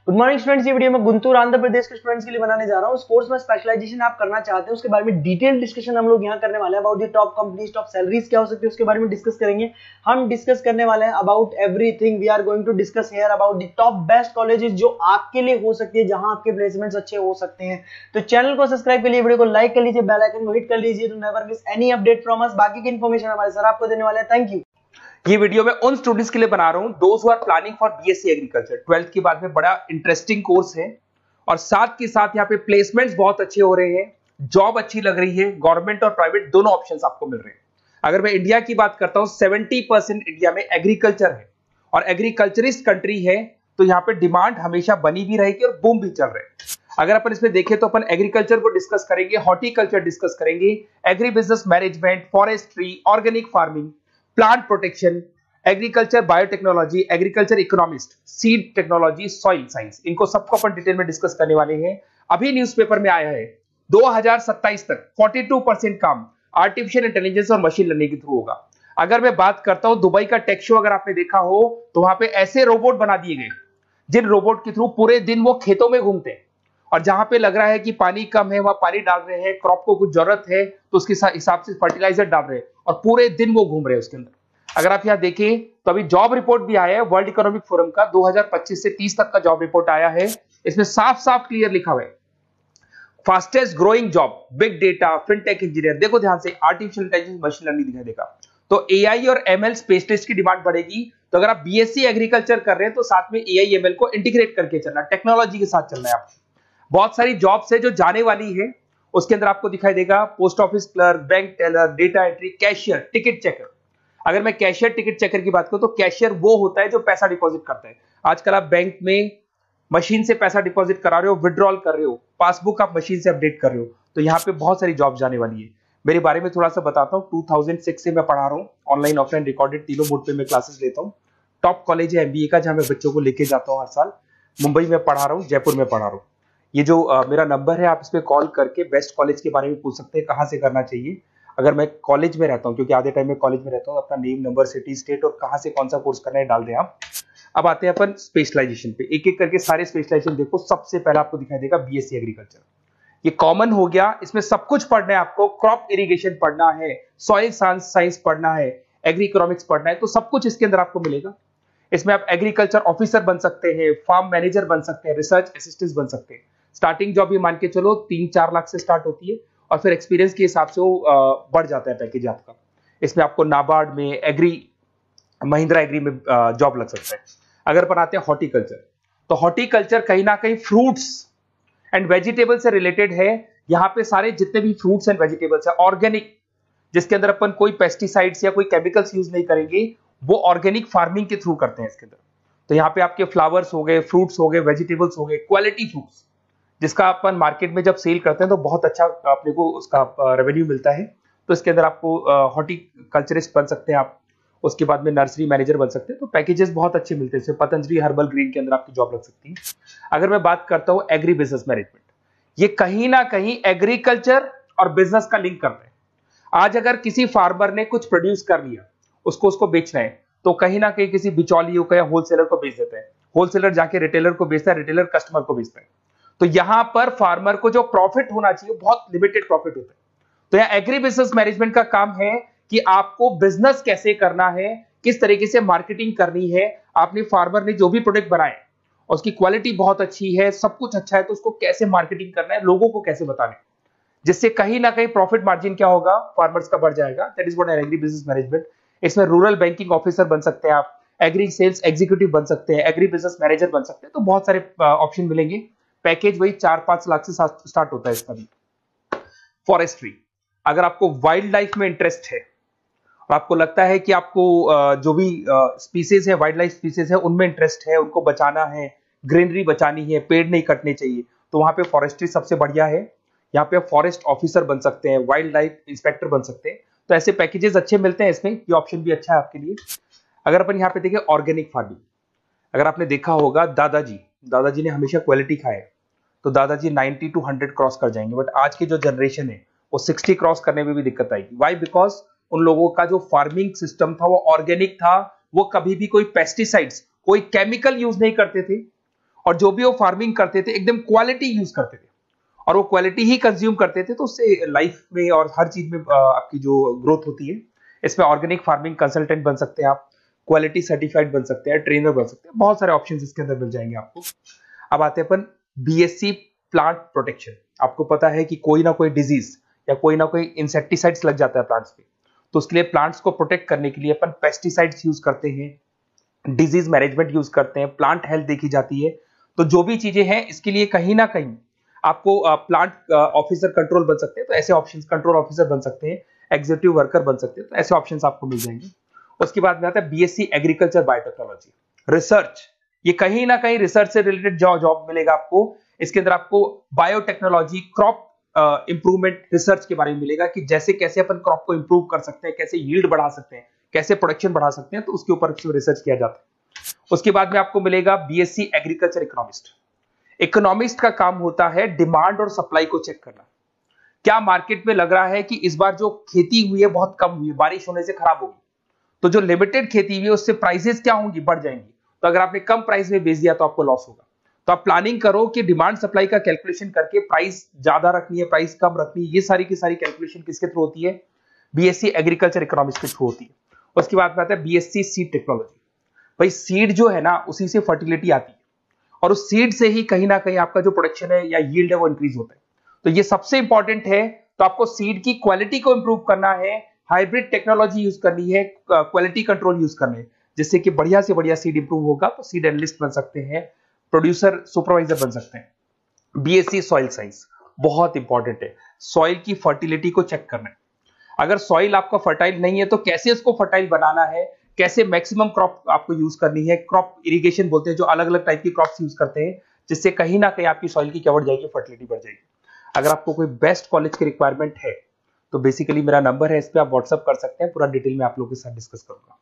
Good morning students, ये video मैं गुंटूर आंध्र प्रदेश के स्टूडेंट्स के लिए बनाने जा रहा हूँ। उस कोर्स में स्पेशलाइजेशन आप करना चाहते हैं उसके बारे में डिटेल डिस्कशन हम लोग यहाँ करने वाले हैं। About the top companies, top salaries क्या हो सकती है उसके बारे में डिस्कस करेंगे। हम डिस्कस करने वाले हैं about everything. We are going to discuss here about the top best colleges जो आपके लिए हो सकती है, जहां आपके प्लेसमेंट्स अच्छे हो सकते हैं। तो चैनल को सब्सक्राइब कर लीजिए, वीडियो को लाइक कर लीजिए, बेल आइकन को हिट कर लीजिए to never miss any update from us. बाकी की इन्फॉर्मेशन हमारे सर आपको देने वाले हैं। Thank you. ये वीडियो मैं उन स्टूडेंट्स के लिए बना रहा हूं those who are planning for BSc agriculture. 12th के बाद में बड़ा इंटरेस्टिंग कोर्स है और साथ के साथ यहाँ पे प्लेसमेंट्स बहुत अच्छे हो रहे हैं, जॉब अच्छी लग रही है, गवर्नमेंट और प्राइवेट दोनों ऑप्शंस आपको मिल रहे हैं। अगर मैं इंडिया की बात करता हूं 70% इंडिया में एग्रीकल्चर है और एग्रीकल्चरिस्ट कंट्री है, तो यहाँ पे डिमांड हमेशा बनी भी रहेगी और बूम भी चल रहे हैं। अगर अपन इसमें देखें तो अपन एग्रीकल्चर को डिस्कस करेंगे, हॉर्टिकल्चर डिस्कस करेंगे, agri business management, forestry, organic farming, plant protection, agriculture biotechnology, agriculture economist, seed technology, soil science, इनको सबको अपन डिटेल में डिस्कस करने वाले हैं। अभी न्यूज़पेपर में आया है 2027 तक 42% काम आर्टिफिशियल इंटेलिजेंस और मशीन लर्निंग के थ्रू होगा। अगर मैं बात करता हूं दुबई का टेक शो, अगर आपने देखा हो तो वहां पे ऐसे रोबोट बना दिए गए जिन रोबोट के थ्रू पूरे दिन वो खेतों में घूमते हैं और जहां पे लग रहा है कि पानी कम है वहां पानी डाल रहे हैं, क्रॉप को कुछ जरूरत है तो उसके हिसाब से फर्टिलाइजर डाल रहे हैं और पूरे दिन वो घूम रहे हैं उसके अंदर। अगर आप यहां देखें तो अभी जॉब रिपोर्ट भी आया है वर्ल्ड इकोनॉमिक फोरम का, 2025 से 30 तक का जॉब रिपोर्ट आया है। इसमें साफ साफ क्लियर लिखा हुआ है fastest growing job big data, fintech engineer. देखो ध्यान से, आर्टिफिशियल इंटेलिजेंस, मशीन लर्निंग दिखाई देगा तो एआई और एमएल स्पेशलिस्ट की डिमांड बढ़ेगी। तो अगर आप बीएससी एग्रीकल्चर कर रहे हैं तो साथ में एआई एमएल को इंटीग्रेट करके चलना, टेक्नोलॉजी के साथ चलना है आपको। बहुत सारी जॉब्स है जो जाने वाली है, उसके अंदर आपको दिखाई देगा post office clerk, bank teller, data entry, cashier, ticket checker. अगर मैं कैशियर टिकट चेकर की बात करूं तो कैशियर वो होता है जो पैसा डिपॉजिट करता है। आजकल आप बैंक में मशीन से पैसा डिपॉजिट करा रहे हो, विड्रॉल कर रहे हो, पासबुक आप मशीन से अपडेट कर रहे हो, तो यहाँ पे बहुत सारी जॉब जाने वाली है। मेरे बारे में थोड़ा सा बताता हूँ। 2006 से मैं पढ़ा रहा हूँ, ऑनलाइन ऑफलाइन रिकॉर्डेड तीनों मोड पे मैं क्लासेस लेता हूँ। टॉप कॉलेज है एमबीए का, जहां मैं बच्चों को लेके जाता हूँ हर साल। मुंबई में पढ़ा रहा हूँ, जयपुर में पढ़ा रहा हूँ। ये जो मेरा नंबर है, आप इस पे कॉल करके बेस्ट कॉलेज के बारे में पूछ सकते हैं, कहाँ से करना चाहिए। अगर मैं कॉलेज में रहता हूँ, क्योंकि आधे टाइम में कॉलेज में रहता हूँ, अपना नेम, नंबर, सिटी, स्टेट और कहाँ से कौन सा कोर्स करना है डाल दें आप। अब आते हैं अपन स्पेशलाइजेशन पे, एक एक करके सारे स्पेशलाइजेशन देखो। सबसे पहला आपको दिखाई देगा बीएससी एग्रीकल्चर, ये कॉमन हो गया। इसमें सब कुछ पढ़ना है आपको, क्रॉप इरिगेशन पढ़ना है, सॉइल साइंस पढ़ना है, एग्री इकोनॉमिक्स पढ़ना है, तो सब कुछ इसके अंदर आपको मिलेगा। इसमें आप एग्रीकल्चर ऑफिसर बन सकते हैं, फार्म मैनेजर बन सकते हैं, रिसर्च असिस्टेंट बन सकते हैं। स्टार्टिंग जॉब भी मान के चलो 3-4 लाख से स्टार्ट होती है और फिर एक्सपीरियंस के हिसाब से वो बढ़ जाता है पैकेज आपका। इसमें आपको नाबार्ड में, एग्री, महिंद्रा एग्री में जॉब लग सकता है। अगर अपन आते हैं हॉर्टिकल्चर, तो हॉर्टिकल्चर कहीं ना कहीं फ्रूट्स एंड वेजिटेबल से रिलेटेड है। यहाँ पे सारे जितने भी फ्रूट्स एंड वेजिटेबल्स है ऑर्गेनिक, जिसके अंदर अपन कोई पेस्टिसाइड्स या कोई केमिकल्स यूज नहीं करेंगे, वो ऑर्गेनिक फार्मिंग के थ्रू करते हैं इसके अंदर। तो यहाँ पे आपके फ्लावर्स हो गए, फ्रूट्स हो गए, वेजिटेबल्स हो गए, क्वालिटी फ्रूट्स, जिसका अपन मार्केट में जब सेल करते हैं तो बहुत अच्छा अपने को उसका रेवेन्यू मिलता है। तो इसके अंदर आपको हॉर्टिकल्चरिस्ट बन सकते हैं आप, उसके बाद में नर्सरी मैनेजर बन सकते हैं। तो पैकेजेस बहुत अच्छे मिलते हैं इसमें। पतंजलि हर्बल ग्रीन के अंदर आपकी जॉब लग सकती है। अगर मैं बात करता हूँ एग्री बिजनेस मैनेजमेंट, ये कहीं ना कहीं एग्रीकल्चर और बिजनेस का लिंक करते हैं। आज अगर किसी फार्मर ने कुछ प्रोड्यूस कर लिया, उसको बेचना है, तो कहीं ना कहीं किसी बिचौलियों को या होलसेलर को बेच देते हैं। होलसेलर जाके रिटेलर को बेचता है, रिटेलर कस्टमर को बेचता है। तो यहां पर फार्मर को जो प्रॉफिट होना चाहिए बहुत लिमिटेड प्रॉफिट होता है। तो यहां एग्री बिजनेस मैनेजमेंट का काम है कि आपको बिजनेस कैसे करना है, किस तरीके से मार्केटिंग करनी है। आपने फार्मर ने जो भी प्रोडक्ट बनाए और उसकी क्वालिटी बहुत अच्छी है, सब कुछ अच्छा है, तो उसको कैसे मार्केटिंग करना है, लोगों को कैसे बताना है, जिससे कहीं ना कहीं प्रॉफिट मार्जिन क्या होगा, फार्मर्स का बढ़ जाएगा। That is what agri business management. इसमें रूरल बैंकिंग ऑफिसर बन सकते हैं आप, एग्री सेल्स एग्जीक्यूटिव बन सकते हैं, एग्री बिजनेस मैनेजर बन सकते हैं। तो बहुत सारे ऑप्शन मिलेंगे। पैकेज वही 4-5 लाख से स्टार्ट होता है इसका भी। फॉरेस्ट्री, अगर आपको वाइल्ड लाइफ में इंटरेस्ट है और आपको लगता है कि आपको जो भी स्पीसीज है, वाइल्ड लाइफ स्पीसीज है, उनमें इंटरेस्ट है, उनको बचाना है, ग्रीनरी बचानी है, पेड़ नहीं कटने चाहिए, तो वहां पे फॉरेस्ट्री सबसे बढ़िया है। यहाँ पे फॉरेस्ट ऑफिसर बन सकते हैं, वाइल्ड लाइफ इंस्पेक्टर बन सकते हैं। तो ऐसे पैकेजेस अच्छे मिलते हैं इसमें, ये ऑप्शन भी अच्छा है आपके लिए। अगर अपन यहाँ पे देखें ऑर्गेनिक फार्मिंग, अगर आपने देखा होगा दादाजी ने हमेशा क्वालिटी खाया, तो दादाजी 90 to 100 क्रॉस कर जाएंगे। बट आज की जो जनरेशन है वो 60 क्रॉस करने में भी दिक्कत आएगी। वाई? बिकॉज उन लोगों का जो फार्मिंग सिस्टम था वो ऑर्गेनिक था, वो कभी भी कोई पेस्टिसाइड्स, कोई केमिकल यूज नहीं करते थे और जो भी वो फार्मिंग करते थे एकदम क्वालिटी यूज करते थे और वो क्वालिटी ही कंज्यूम करते थे, तो उससे लाइफ में और हर चीज में आपकी जो ग्रोथ होती है, इसमें ऑर्गेनिक फार्मिंग कंसल्टेंट बन सकते हैं आप, क्वालिटी सर्टिफाइड बन सकते हैं, ट्रेनर बन सकते हैं, बहुत सारे ऑप्शंस इसके अंदर मिल जाएंगे आपको। अब आते हैं अपन बीएससी प्लांट प्रोटेक्शन। आपको पता है कि कोई ना कोई डिजीज या कोई ना कोई इंसेक्टिसाइड्स लग जाता है प्लांट्स पे, तो उसके लिए प्लांट्स को प्रोटेक्ट करने के लिए अपन पेस्टिसाइड्स यूज करते हैं, डिजीज मैनेजमेंट यूज करते हैं, प्लांट हेल्थ देखी जाती है। तो जो भी चीजें हैं इसके लिए कहीं ना कहीं आपको प्लांट ऑफिसर कंट्रोल बन सकते हैं, तो ऐसे ऑप्शंस, कंट्रोल ऑफिसर बन सकते हैं, एग्जीक्यूटिव वर्कर बन सकते हैं, तो ऐसे ऑप्शंस आपको मिल जाएंगे। उसके बाद में आता है बीएससी एग्रीकल्चर बायोटेक्नोलॉजी, रिसर्च। ये कहीं ना कहीं रिसर्च से रिलेटेड जॉब मिलेगा आपको। इसके अंदर आपको बायोटेक्नोलॉजी, क्रॉप इंप्रूवमेंट रिसर्च के बारे में मिलेगा कि जैसे कैसे अपन क्रॉप को इंप्रूव कर सकते हैं, कैसे यील्ड बढ़ा सकते हैं, कैसे प्रोडक्शन बढ़ा सकते हैं, तो उसके ऊपर रिसर्च किया जाता है। उसके बाद में आपको मिलेगा बीएससी एग्रीकल्चर इकोनॉमिस्ट। इकोनॉमिस्ट का काम होता है डिमांड और सप्लाई को चेक करना। क्या मार्केट में लग रहा है कि इस बार जो खेती हुई है बहुत कम हुई है, बारिश होने से खराब होगी, तो जो लिमिटेड खेती हुई है उससे प्राइसेस क्या होंगी, बढ़ जाएंगी। तो अगर आपने कम प्राइस में बेच दिया तो आपको लॉस होगा। तो आप प्लानिंग करो कि डिमांड सप्लाई का कैलकुलेशन करके प्राइस ज्यादा रखनी है, प्राइस कम रखनी है, ये सारी की सारी कैलकुलेशन किसके थ्रू होती है, बीएससी एग्रीकल्चर इकोनॉमिक्स के थ्रू होती है। उसके बाद में आता है बीएससी सीड टेक्नोलॉजी। भाई सीड जो है ना, उसी से फर्टिलिटी आती है और उस सीड से ही कहीं ना कहीं आपका जो प्रोडक्शन है या यील्ड है वो इंक्रीज होता है। तो ये सबसे इंपॉर्टेंट है। तो आपको सीड की क्वालिटी को इंप्रूव करना है, हाइब्रिड टेक्नोलॉजी यूज करनी है, क्वालिटी कंट्रोल यूज करने है, जिससे कि बढ़िया से बढ़िया सीड इंप्रूव होगा। तो सीड एनालिस्ट बन सकते हैं, प्रोड्यूसर सुपरवाइजर बन सकते हैं। बीएससी सॉइल साइंस बहुत इंपॉर्टेंट है, सॉइल की फर्टिलिटी को चेक करना है। अगर सॉइल आपका फर्टाइल नहीं है तो कैसे उसको फर्टाइल बनाना है, कैसे मैक्सिमम क्रॉप आपको यूज करनी है। क्रॉप इरिगेशन बोलते हैं, जो अलग अलग टाइप की क्रॉप्स यूज करते हैं, जिससे कहीं ना कहीं आपकी सॉइल की क्या बढ़ जाएगी, फर्टिलिटी बढ़ जाएगी। अगर आपको कोई बेस्ट कॉलेज की रिक्वायरमेंट है तो बेसिकली मेरा नंबर है, इस पर आप व्हाट्सअप कर सकते हैं, पूरा डिटेल में आप लोगों के साथ डिस्कस करूंगा।